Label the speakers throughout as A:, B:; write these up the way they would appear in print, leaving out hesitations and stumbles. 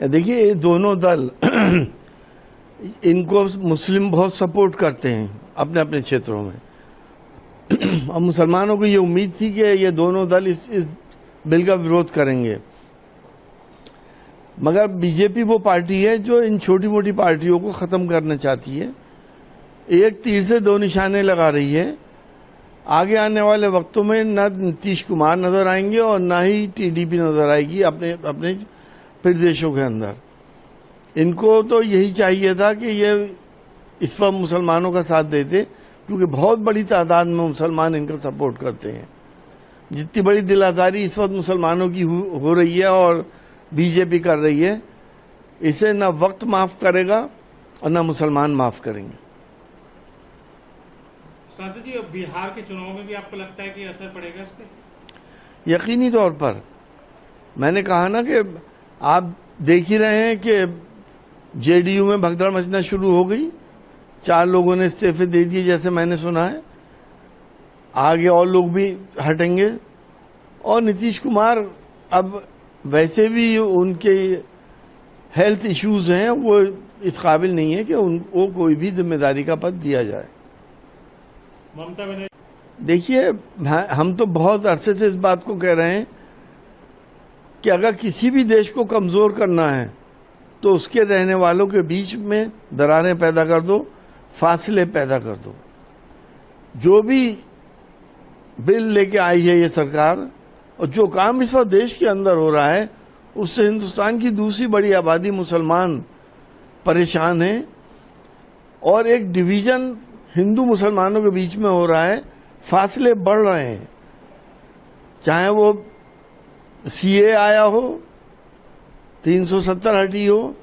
A: देखिए ये दोनों दल इनको मुस्लिम बहुत सपोर्ट करते हैं अपने अपने क्षेत्रों में। और मुसलमानों को ये उम्मीद थी कि ये दोनों दल इस बिल का विरोध करेंगे, मगर बीजेपी वो पार्टी है जो इन छोटी मोटी पार्टियों को खत्म करना चाहती है। एक तीर से दो निशाने लगा रही है। आगे आने वाले वक्तों में न नीतीश कुमार नजर आएंगे और न ही टीडीपी नजर आएगी अपने अपने प्रदेशों के अंदर। इनको तो यही चाहिए था कि ये इस वक्त मुसलमानों का साथ देते, क्योंकि बहुत बड़ी तादाद में मुसलमान इनका सपोर्ट करते हैं। जितनी बड़ी दिलासारी इस वक्त मुसलमानों की हो रही है और बीजेपी कर रही है, इसे न वक्त माफ करेगा और न मुसलमान माफ करेंगे।
B: सांसद जी, बिहार के चुनाव में भी आपको लगता है कि असर पड़ेगा इस पे?
A: यकीनी तौर पर। मैंने कहा ना कि आप देख ही रहे हैं कि जेडीयू में भगदड़ मचना शुरू हो गई। 4 लोगों ने इस्तीफे दे दिए जैसे मैंने सुना है। आगे और लोग भी हटेंगे। और नीतीश कुमार अब वैसे भी उनके हेल्थ इश्यूज हैं, वो इस काबिल नहीं है कि उनको कोई भी जिम्मेदारी का पद दिया जाए।
B: ममता बनर्जी,
A: देखिए हम तो बहुत अरसे से इस बात को कह रहे हैं कि अगर किसी भी देश को कमजोर करना है तो उसके रहने वालों के बीच में दरारें पैदा कर दो, फासले पैदा कर दो। जो भी बिल लेके आई है ये सरकार और जो काम इस वक्त देश के अंदर हो रहा है, उससे हिंदुस्तान की दूसरी बड़ी आबादी मुसलमान परेशान है और एक डिवीजन हिंदू मुसलमानों के बीच में हो रहा है। फासले बढ़ रहे हैं, चाहे वो सीए आया हो, 370 हटी हो,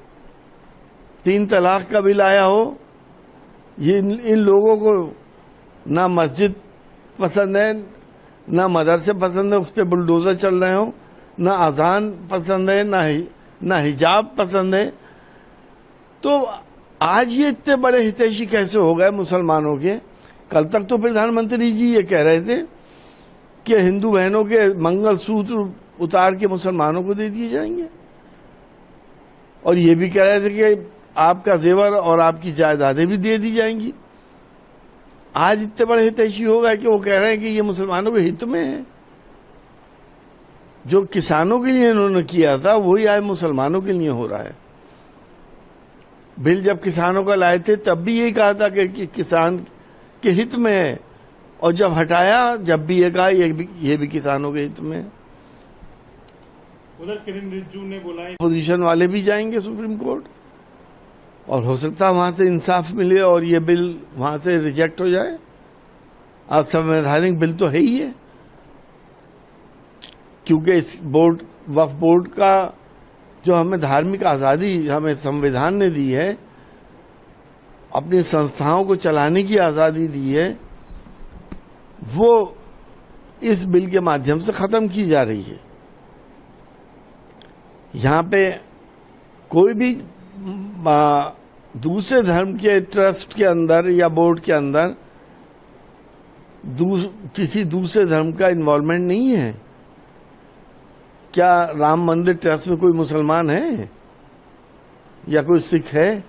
A: 3 तलाक का बिल आया हो। ये इन लोगों को ना मस्जिद पसंद है, ना मदरसे पसंद है, उस पर बुलडोजर चल रहे हो, ना अजान पसंद है, ना हिजाब पसंद है। तो आज ये इतने बड़े हितैषी कैसे हो गए मुसलमानों के? कल तक तो प्रधानमंत्री जी ये कह रहे थे कि हिंदू बहनों के मंगलसूत्र उतार के मुसलमानों को दे दिए जाएंगे, और ये भी कह रहे थे कि आपका जेवर और आपकी जायदादें भी दे दी जाएंगी। आज इतने बड़े हितैषी हो गए कि वो कह रहे हैं कि ये मुसलमानों के हित में है। जो किसानों के लिए इन्होंने किया था वही आज मुसलमानों के लिए हो रहा है। बिल जब किसानों का लाए थे तब भी यही कहा था कि किसान के हित में है, और जब हटाया जब भी ये कहा ये भी किसानों के हित में है।
B: उधर किरण रिजिजू ने बोला है
A: पोजीशन वाले भी जाएंगे सुप्रीम कोर्ट, और हो सकता है वहां से इंसाफ मिले और ये बिल वहां से रिजेक्ट हो जाए। अब संवैधानिक बिल तो है ही है, क्योंकि इस बोर्ड वक्फ बोर्ड का जो हमें धार्मिक आजादी हमें संविधान ने दी है, अपनी संस्थाओं को चलाने की आजादी दी है, वो इस बिल के माध्यम से खत्म की जा रही है। यहां पे कोई भी दूसरे धर्म के ट्रस्ट के अंदर या बोर्ड के अंदर किसी दूसरे धर्म का इन्वॉल्वमेंट नहीं है। क्या राम मंदिर ट्रस्ट में कोई मुसलमान है या कोई सिख है?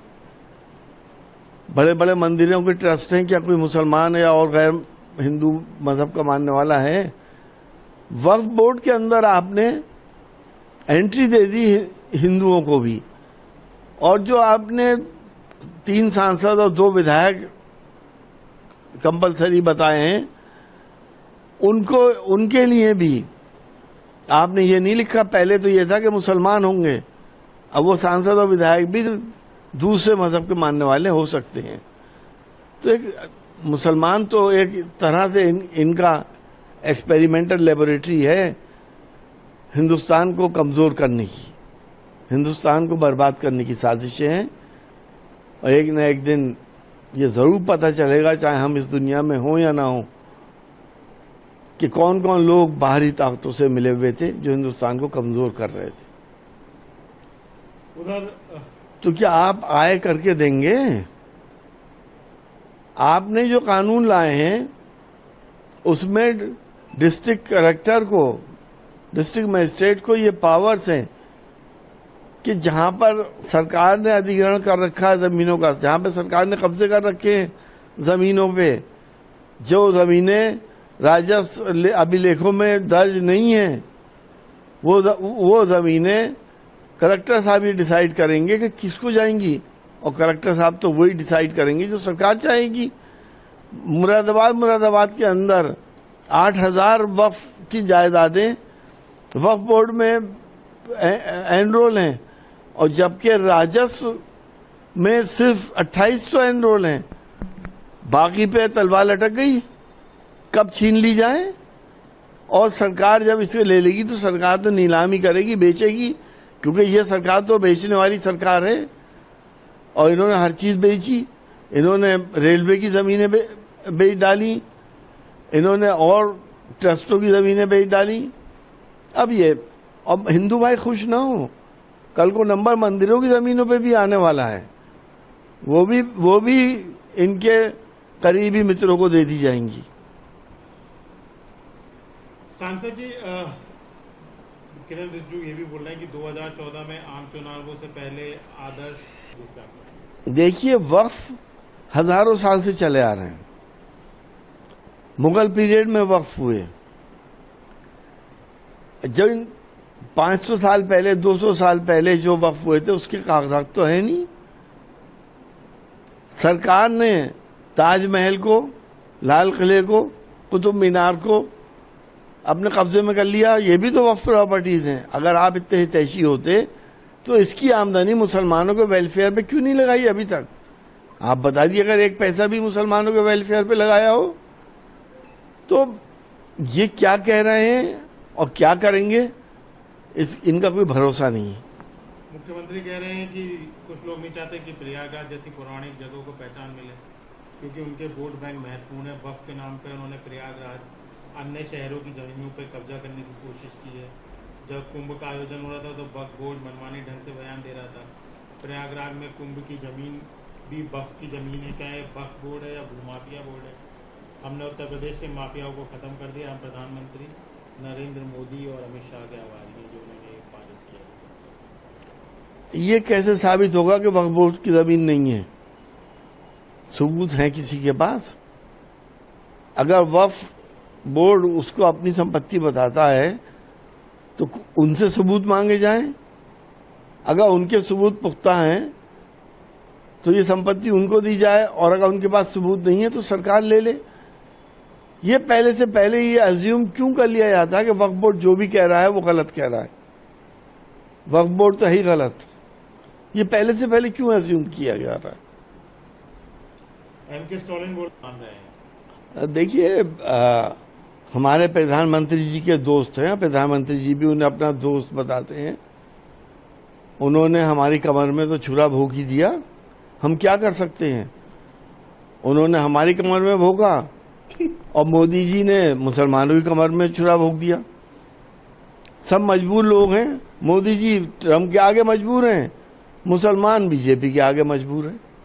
A: बड़े बड़े मंदिरों के ट्रस्ट हैं, क्या कोई मुसलमान या और गैर हिंदू मजहब का मानने वाला है? वक्फ बोर्ड के अंदर आपने एंट्री दे दी हिंदुओं को भी, और जो आपने 3 सांसद और 2 विधायक कंपलसरी बताए हैं, उनके लिए भी आपने ये नहीं लिखा। पहले तो ये था कि मुसलमान होंगे, अब वो सांसद और विधायक भी दूसरे मजहब के मानने वाले हो सकते हैं। तो एक मुसलमान तो एक तरह से इनका एक्सपेरिमेंटल लेबोरेटरी है हिंदुस्तान को कमजोर करने की, हिंदुस्तान को बर्बाद करने की साजिशें हैं। और एक न एक दिन ये जरूर पता चलेगा, चाहे हम इस दुनिया में हो या ना हो, कि कौन कौन लोग बाहरी ताकतों से मिले हुए थे जो हिंदुस्तान को कमजोर कर रहे थे।
B: उधर
A: तो क्या आप आए करके देंगे? आपने जो कानून लाए हैं उसमें डिस्ट्रिक्ट कलेक्टर को, डिस्ट्रिक्ट मजिस्ट्रेट को ये पावर्स हैं कि जहां पर सरकार ने अधिग्रहण कर रखा है जमीनों का, जहां पे सरकार ने कब्जे कर रखे हैं जमीनों पे, जो जमीनें राजस्व अभिलेखों में दर्ज नहीं है, वो जमीनें कलेक्टर साहब ये डिसाइड करेंगे कि किसको जाएंगी, और कलेक्टर साहब तो वही डिसाइड करेंगे जो सरकार चाहेगी। मुरादाबाद के अंदर 8000 वक्फ की जायदादें वक्फ बोर्ड में एनरोल हैं, और जबकि राजस्व में सिर्फ 2800 एनरोल हैं। बाकी पे तलवार लटक गई, कब छीन ली जाए। और सरकार जब इसे ले लेगी तो सरकार तो नीलामी करेगी, बेचेगी, क्योंकि ये सरकार तो बेचने वाली सरकार है। और इन्होंने हर चीज बेची, इन्होंने रेलवे की जमीनें बेच डाली, इन्होंने और ट्रस्टों की जमीनें बेच डाली। अब हिंदू भाई खुश ना हो, कल को नंबर मंदिरों की जमीनों पे भी आने वाला है, वो भी इनके करीबी मित्रों को दे दी जाएंगी।
B: सांसद जी, किरण रिजिजू ये भी बोल रहे हैं कि 2014 में आम चुनावों से पहले आदर्श।
A: देखिए, वक्फ हजारों साल से चले आ रहे हैं। मुगल पीरियड में वक्फ हुए, जब 500 साल पहले 200 साल पहले जो वक्फ हुए थे उसके कागजात तो है नहीं। सरकार ने ताजमहल को, लाल किले को, कुतुब मीनार को अपने कब्जे में कर लिया, ये भी तो वक्फ प्रॉपर्टीज हैं। अगर आप इतने हितैषी होते तो इसकी आमदनी मुसलमानों के वेलफेयर पे क्यों नहीं लगाई अभी तक? आप बता दिए, अगर एक पैसा भी मुसलमानों के वेलफेयर पे लगाया हो। तो ये क्या कह रहे हैं और क्या करेंगे, इनका कोई भरोसा नहीं है।
B: मुख्यमंत्री कह रहे हैं कि कुछ लोग नहीं चाहते कि प्रयागराज जैसी पौराणिक जगहों को पहचान मिले, क्योंकि उनके वोट बैंक महत्वपूर्ण है। वक्फ के नाम पर उन्होंने प्रयागराज, अन्य शहरों की जमीनों पर कब्जा करने की कोशिश की है। जब कुंभ का आयोजन हो रहा था तो वक्फ बोर्ड मनमानी ढंग से बयान दे रहा था। प्रयागराज में कुंभ की जमीन भी वक्फ की जमीन है। क्या है, वक्फ बोर्ड है या भूमाफिया बोर्ड है? हमने उत्तर प्रदेश से माफियाओं को खत्म कर दिया। हम प्रधानमंत्री नरेंद्र मोदी और अमित शाह के आवाज में जो उन्होंने पारित किया।
A: ये कैसे साबित होगा कि वक्फ बोर्ड की जमीन नहीं है? सबूत है किसी के पास? अगर वक्फ बोर्ड उसको अपनी संपत्ति बताता है तो उनसे सबूत मांगे जाएं। अगर उनके सबूत पुख्ता हैं तो ये संपत्ति उनको दी जाए, और अगर उनके पास सबूत नहीं है तो सरकार ले ले। ये पहले से पहले ये अज्यूम क्यों कर लिया जाता है कि वक्फ बोर्ड जो भी कह रहा है वो गलत कह रहा है? वक्फ बोर्ड तो है ही गलत। ये पहले से पहले क्यों अज्यूम किया जा रहा है?
B: एमके स्टालिन बोर्ड मान रहे हैं।
A: देखिए, हमारे प्रधानमंत्री जी के दोस्त हैं, प्रधानमंत्री जी भी उन्हें अपना दोस्त बताते हैं। उन्होंने हमारी कमर में तो छुरा भोंक ही दिया, हम क्या कर सकते हैं? उन्होंने हमारी कमर में भोंका और मोदी जी ने मुसलमानों की कमर में छुरा भोंक दिया। सब मजबूर लोग हैं। मोदी जी ट्रम्प के आगे मजबूर हैं, मुसलमान बीजेपी के आगे मजबूर हैं।